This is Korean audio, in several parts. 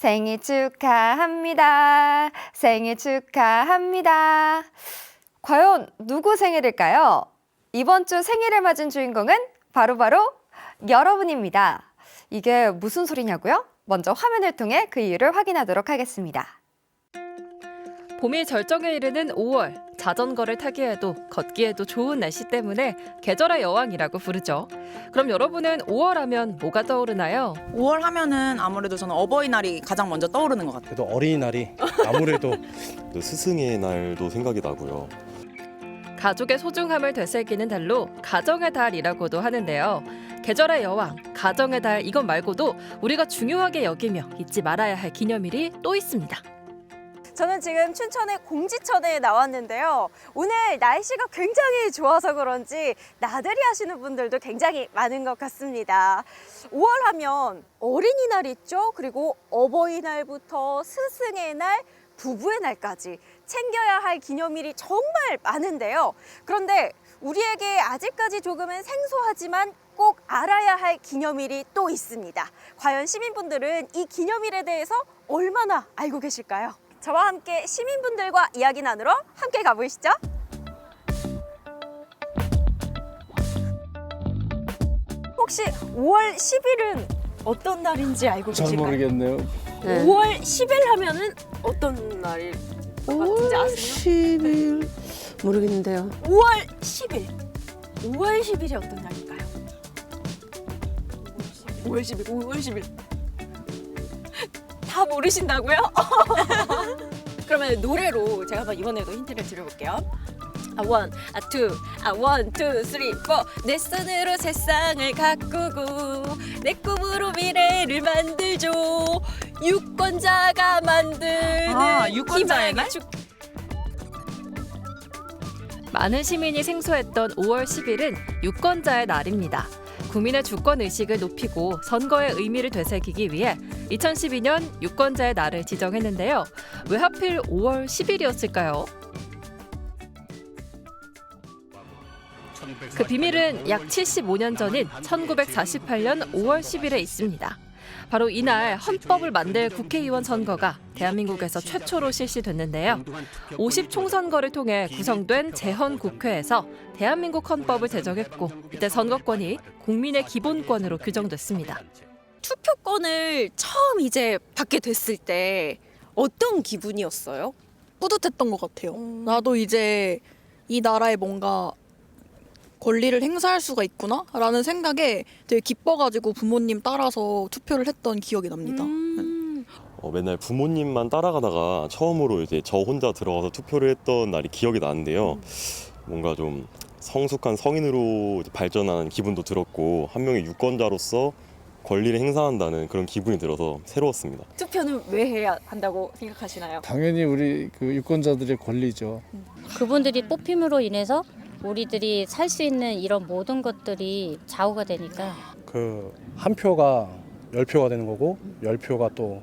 생일 축하합니다. 생일 축하합니다. 과연 누구 생일일까요? 이번 주 생일을 맞은 주인공은 바로 여러분입니다. 이게 무슨 소리냐고요? 먼저 화면을 통해 그 이유를 확인하도록 하겠습니다. 봄이 절정에 이르는 5월, 자전거를 타기에도 걷기에도 좋은 날씨 때문에 계절의 여왕이라고 부르죠. 그럼 여러분은 5월 하면 뭐가 떠오르나요? 5월 하면은 아무래도 저는 어버이날이 가장 먼저 떠오르는 것 같아요. 그래도 어린이날이 아무래도 또 스승의 날도 생각이 나고요. 가족의 소중함을 되새기는 달로 가정의 달이라고도 하는데요. 계절의 여왕, 가정의 달 이것 말고도 우리가 중요하게 여기며 잊지 말아야 할 기념일이 또 있습니다. 저는 지금 춘천의 공지천에 나왔는데요. 오늘 날씨가 굉장히 좋아서 그런지 나들이 하시는 분들도 굉장히 많은 것 같습니다. 5월 하면 어린이날 있죠. 그리고 어버이날부터 스승의 날, 부부의 날까지 챙겨야 할 기념일이 정말 많은데요. 그런데 우리에게 아직까지 조금은 생소하지만 꼭 알아야 할 기념일이 또 있습니다. 과연 시민분들은 이 기념일에 대해서 얼마나 알고 계실까요? 저와 함께 시민분들과 이야기 나누러 함께 가보시죠. 혹시 5월 10일은 어떤 날인지 알고 계실까요? 모르겠네요. 5월 10일 하면은 어떤 날일 것 같은지 아세요? 10일 모르겠는데요. 5월 10일. 5월 10일이 어떤 날일까요? 5월 10일, 5월 10일. 다 모르신다고요? 그러면 노래로 제가 한번 이번에도 힌트를 드려볼게요. one, two, one, two, three, four. 내 손으로 세상을 가꾸고 내 꿈으로 미래를 만들죠. 유권자가 만드는 유권자의 날? 많은 시민이 생소했던 5월 10일은 유권자의 날입니다. 국민의 주권의식을 높이고 선거의 의미를 되새기기 위해 2012년 유권자의 날을 지정했는데요. 왜 하필 5월 10일이었을까요? 그 비밀은 약 75년 전인 1948년 5월 10일에 있습니다. 바로 이날 헌법을 만들 국회의원 선거가 대한민국에서 최초로 실시됐는데요. 50총선거를 통해 구성된 재헌국회에서 대한민국 헌법을 제정했고 이때 선거권이 국민의 기본권으로 규정됐습니다. 투표권을 처음 이제 받게 됐을 때 어떤 기분이었어요? 뿌듯했던 것 같아요. 나도 이제 이 나라에 뭔가 권리를 행사할 수가 있구나라는 생각에 되게 기뻐가지고 부모님 따라서 투표를 했던 기억이 납니다. 맨날 부모님만 따라가다가 처음으로 이제 저 혼자 들어가서 투표를 했던 날이 기억이 나는데요. 뭔가 좀 성숙한 성인으로 발전하는 기분도 들었고 한 명의 유권자로서 권리를 행사한다는 그런 기분이 들어서 새로웠습니다. 투표는 왜 해야 한다고 생각하시나요? 당연히 우리 그 유권자들의 권리죠. 그분들이 뽑힘으로 인해서 우리들이 살 수 있는 이런 모든 것들이 좌우가 되니까 그 한 표가 10표가 되는 거고 10표가 또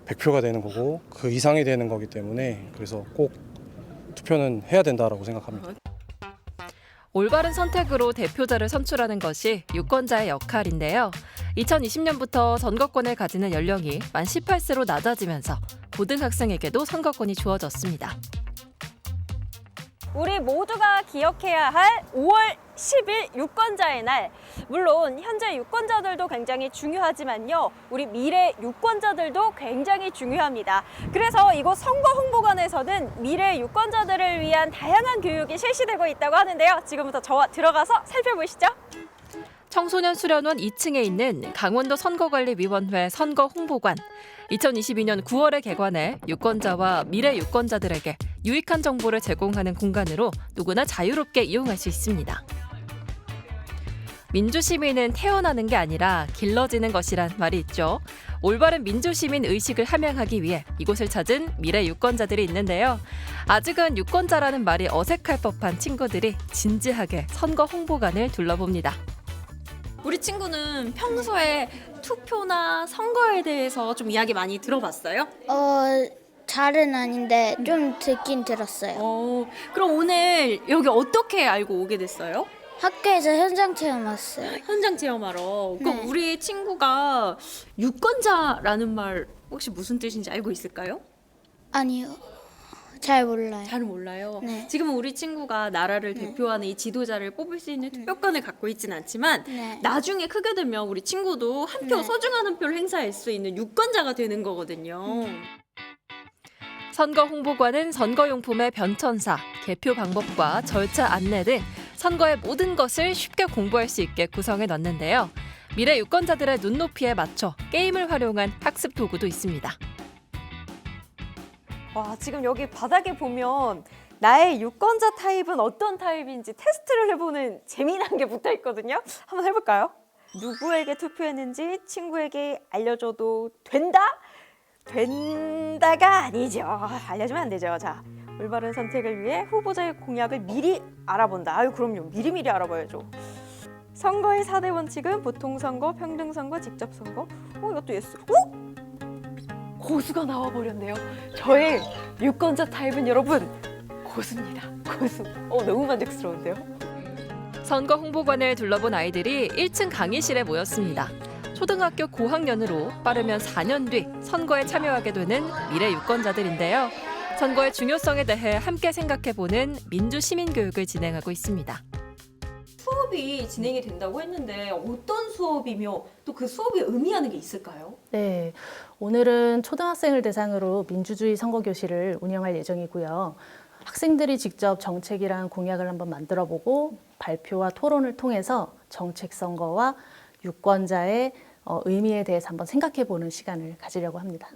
100표가 되는 거고 그 이상이 되는 거기 때문에 그래서 꼭 투표는 해야 된다라고 생각합니다. 올바른 선택으로 대표자를 선출하는 것이 유권자의 역할인데요. 2020년부터 선거권을 가지는 연령이 만 18세로 낮아지면서 고등학생에게도 선거권이 주어졌습니다. 우리 모두가 기억해야 할 5월 10일 유권자의 날. 물론 현재 유권자들도 굉장히 중요하지만요. 우리 미래 유권자들도 굉장히 중요합니다. 그래서 이곳 선거 홍보관에서는 미래 유권자들을 위한 다양한 교육이 실시되고 있다고 하는데요. 지금부터 저와 들어가서 살펴보시죠. 청소년 수련원 2층에 있는 강원도 선거관리위원회 선거홍보관. 2022년 9월에 개관해 유권자와 미래 유권자들에게 유익한 정보를 제공하는 공간으로 누구나 자유롭게 이용할 수 있습니다. 민주시민은 태어나는 게 아니라 길러지는 것이란 말이 있죠. 올바른 민주시민 의식을 함양하기 위해 이곳을 찾은 미래 유권자들이 있는데요. 아직은 유권자라는 말이 어색할 법한 친구들이 진지하게 선거 홍보관을 둘러봅니다. 우리 친구는 평소에 투표나 선거에 대해서 좀 이야기 많이 들어봤어요? 잘은 아닌데 좀 듣긴 들었어요. 그럼 오늘 여기 어떻게 알고 오게 됐어요? 학교에서 현장 체험 왔어요. 현장 체험하러. 그럼 네. 우리 친구가 유권자라는 말 혹시 무슨 뜻인지 알고 있을까요? 아니요. 잘 몰라요. 잘 몰라요. 네. 지금은 우리 친구가 나라를 대표하는 이 지도자를 뽑을 수 있는 투표권을 갖고 있진 않지만 네. 나중에 크게 되면 우리 친구도 한 표, 네. 소중한 한 표를 행사할 수 있는 유권자가 되는 거거든요. 선거 홍보관은 선거용품의 변천사, 개표 방법과 절차 안내 등 선거의 모든 것을 쉽게 공부할 수 있게 구성해 놨는데요. 미래 유권자들의 눈높이에 맞춰 게임을 활용한 학습 도구도 있습니다. 와, 지금 여기 바닥에 보면 나의 유권자 타입은 어떤 타입인지 테스트를 해보는 재미난 게 붙어 있거든요. 한번 해볼까요? 누구에게 투표했는지 친구에게 알려줘도 된다? 된다가 아니죠. 알려주면 안 되죠. 자, 올바른 선택을 위해 후보자의 공약을 미리 알아본다. 아유, 그럼요. 미리미리 알아봐야죠. 선거의 4대 원칙은 보통선거, 평등선거, 직접선거. 이것도 예스. 고수가 나와버렸네요. 저의 유권자 타입은 여러분 고수입니다. 고수. 너무 만족스러운데요. 선거 홍보관을 둘러본 아이들이 1층 강의실에 모였습니다. 초등학교 고학년으로 빠르면 4년 뒤 선거에 참여하게 되는 미래 유권자들인데요. 선거의 중요성에 대해 함께 생각해보는 민주시민교육을 진행하고 있습니다. 수업이 진행이 된다고 했는데 어떤 수업이며 또 그 수업이 의미하는 게 있을까요? 네, 오늘은 초등학생을 대상으로 민주주의 선거교실을 운영할 예정이고요. 학생들이 직접 정책이랑 공약을 한번 만들어보고 발표와 토론을 통해서 정책 선거와 유권자의 의미에 대해서 한번 생각해보는 시간을 가지려고 합니다.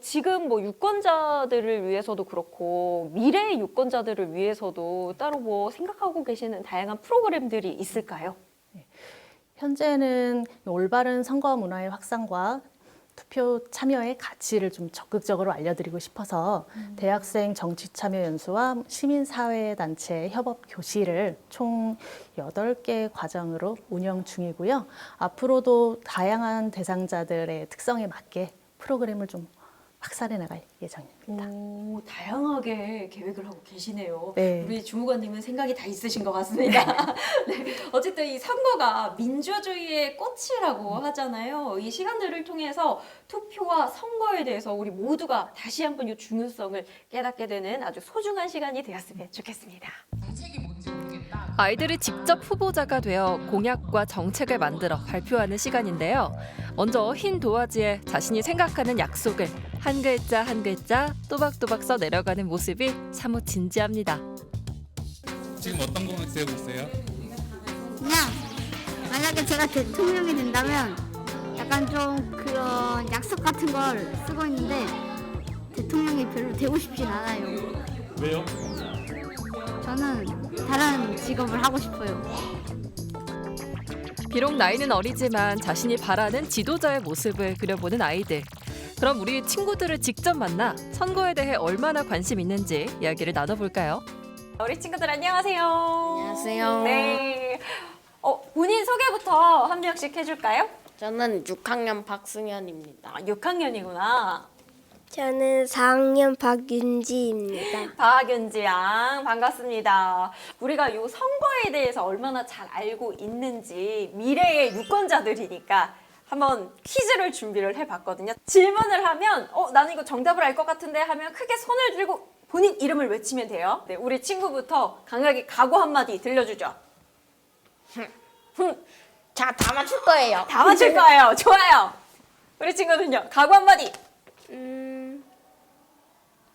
지금 뭐 유권자들을 위해서도 그렇고 미래 유권자들을 위해서도 따로 뭐 생각하고 계시는 다양한 프로그램들이 있을까요? 현재는 올바른 선거 문화의 확산과 투표 참여의 가치를 좀 적극적으로 알려드리고 싶어서 대학생 정치참여연수와 시민사회단체 협업 교실을 총 8개 과정으로 운영 중이고요. 앞으로도 다양한 대상자들의 특성에 맞게 프로그램을 좀 확산해 나갈 예정입니다. 다양하게 계획을 하고 계시네요. 네. 우리 주무관님은 생각이 다 있으신 것 같습니다. 네. 어쨌든 이 선거가 민주주의의 꽃이라고 하잖아요. 이 시간들을 통해서 투표와 선거에 대해서 우리 모두가 다시 한번 이 중요성을 깨닫게 되는 아주 소중한 시간이 되었으면 좋겠습니다. 아이들이 직접 후보자가 되어 공약과 정책을 만들어 발표하는 시간인데요. 먼저 흰 도화지에 자신이 생각하는 약속을 한 글자 한 글자 또박또박 써 내려가는 모습이 사뭇 진지합니다. 지금 어떤 공약 세우고 있어요? 그냥 만약에 제가 대통령이 된다면 약간 좀 그런 약속 같은 걸 쓰고 있는데 대통령이 별로 되고 싶진 않아요. 왜요? 저는 다른 직업을 하고 싶어요. 비록 나이는 어리지만 자신이 바라는 지도자의 모습을 그려보는 아이들. 그럼 우리 친구들을 직접 만나 선거에 대해 얼마나 관심 있는지 이야기를 나눠볼까요? 우리 친구들 안녕하세요. 안녕하세요. 네. 본인 소개부터 한 명씩 해줄까요? 저는 6학년 박승현입니다. 6학년이구나. 저는 4학년 박윤지입니다. 박윤지 양 반갑습니다. 우리가 이 선거에 대해서 얼마나 잘 알고 있는지 미래의 유권자들이니까 한번 퀴즈를 준비를 해봤거든요. 질문을 하면 나는 이거 정답을 알 것 같은데 하면 크게 손을 들고 본인 이름을 외치면 돼요. 네, 우리 친구부터 강하게 각오 한마디 들려주죠. 자, 다 맞출 거예요. 다 맞출 거예요. 좋아요. 우리 친구는요. 각오 한마디.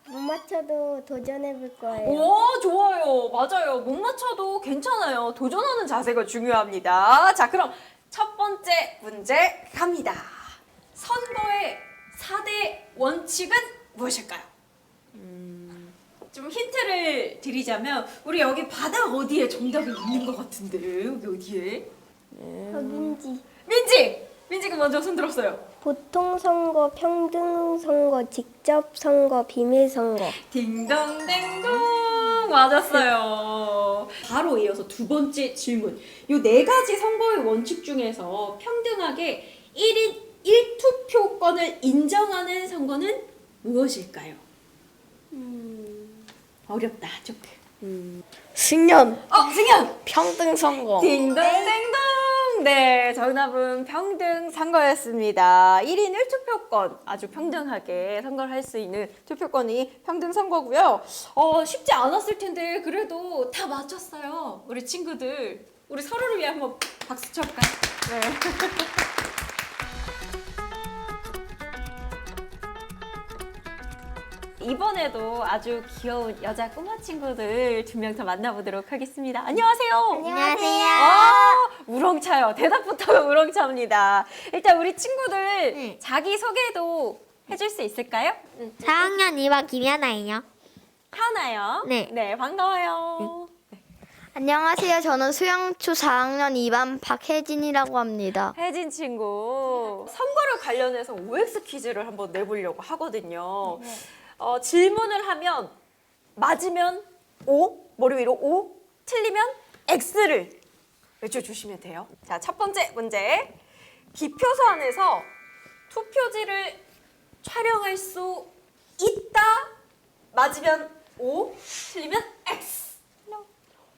못 맞춰도 도전해볼 거예요. 오, 좋아요. 맞아요. 못 맞춰도 괜찮아요. 도전하는 자세가 중요합니다. 자, 그럼 첫 번째 문제 갑니다. 선거의 4대 원칙은 무엇일까요? 좀 힌트를 드리자면 우리 여기 바닥 어디에 정답이 있는 것 같은데 여기 어디에? 민지. 민지가 먼저 손 들었어요. 보통 선거, 평등 선거, 직접 선거, 비밀 선거. 딩동댕동 맞았어요. 바로 이어서 두 번째 질문. 이 네 가지 선거의 원칙 중에서 평등하게 1인 1투표권을 인정하는 선거는 무엇일까요? 어렵다 조금. 승현. 승현. 평등 선거. 딩동댕동 네, 정답은 평등 선거였습니다. 1인 1투표권, 아주 평등하게 선거를 할 수 있는 투표권이 평등 선거고요. 쉽지 않았을 텐데 그래도 다 맞췄어요. 우리 친구들. 우리 서로를 위해 한번 박수 쳐볼까요? 네. 이번에도 아주 귀여운 여자 꼬마 친구들 2명 더 만나보도록 하겠습니다. 안녕하세요. 안녕하세요. 우렁차요. 대답부터가 우렁차입니다. 일단 우리 친구들 자기 소개도 해줄 수 있을까요? 4학년 2반 김연아예요. 하나요. 네. 반가워요. 안녕하세요. 저는 수영초 4학년 2반 박혜진이라고 합니다. 혜진 친구. 선거를 관련해서 OX 퀴즈를 한번 내보려고 하거든요. 질문을 하면 맞으면 O, 머리 위로 O, 틀리면 X를 외쳐주시면 돼요. 자, 첫 번째 문제. 기표소 안에서 투표지를 촬영할 수 있다. 맞으면 O, 틀리면 X.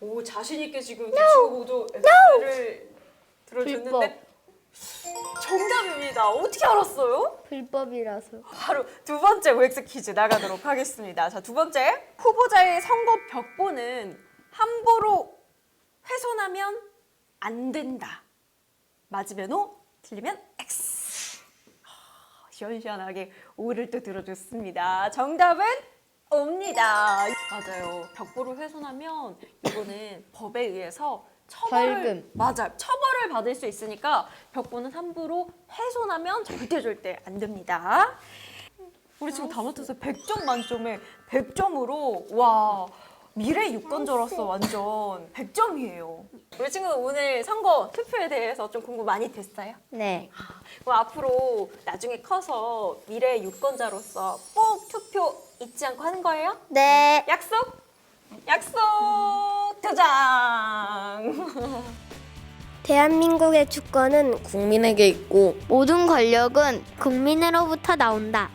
오, 자신 있게 지금 두 친구 모두 X를 들어줬는데 정답입니다. 어떻게 알았어요? 불법이라서. 바로 두 번째 OX 퀴즈 나가도록 하겠습니다. 자, 두 번째. 후보자의 선거 벽보는 함부로 훼손하면 안 된다. 맞으면 O, 틀리면 X. 시원시원하게 O를 또 들어줬습니다. 정답은 O입니다. 맞아요. 벽보를 훼손하면 이거는 법에 의해서 처벌을 맞아요. 처벌을 받을 수 있으니까 벽보는 함부로 훼손하면 절대 안 됩니다. 우리 지금 다 맞춰서 100점 만점에 100점으로 와 미래 유권자로서 완전 100점이에요. 우리 친구 오늘 선거 투표에 대해서 좀 공부 많이 됐어요? 네. 그럼 앞으로 나중에 커서 미래 유권자로서 꼭 투표 잊지 않고 하는 거예요? 네. 약속? 약속 도장. 대한민국의 주권은 국민에게 있고 모든 권력은 국민으로부터 나온다.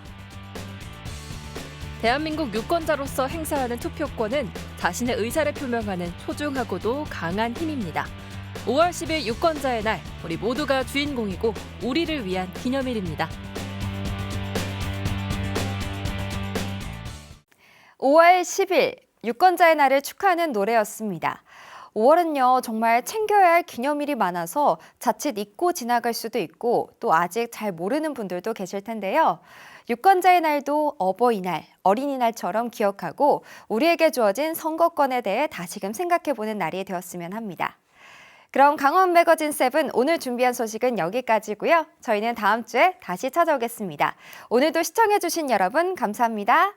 대한민국 유권자로서 행사하는 투표권은 자신의 의사를 표명하는 소중하고도 강한 힘입니다. 5월 10일 유권자의 날, 우리 모두가 주인공이고 우리를 위한 기념일입니다. 5월 10일 유권자의 날을 축하하는 노래였습니다. 5월은요, 정말 챙겨야 할 기념일이 많아서 자칫 잊고 지나갈 수도 있고 또 아직 잘 모르는 분들도 계실 텐데요. 유권자의 날도 어버이날, 어린이날처럼 기억하고 우리에게 주어진 선거권에 대해 다시금 생각해보는 날이 되었으면 합니다. 그럼 강원 매거진 7 오늘 준비한 소식은 여기까지고요. 저희는 다음 주에 다시 찾아오겠습니다. 오늘도 시청해주신 여러분 감사합니다.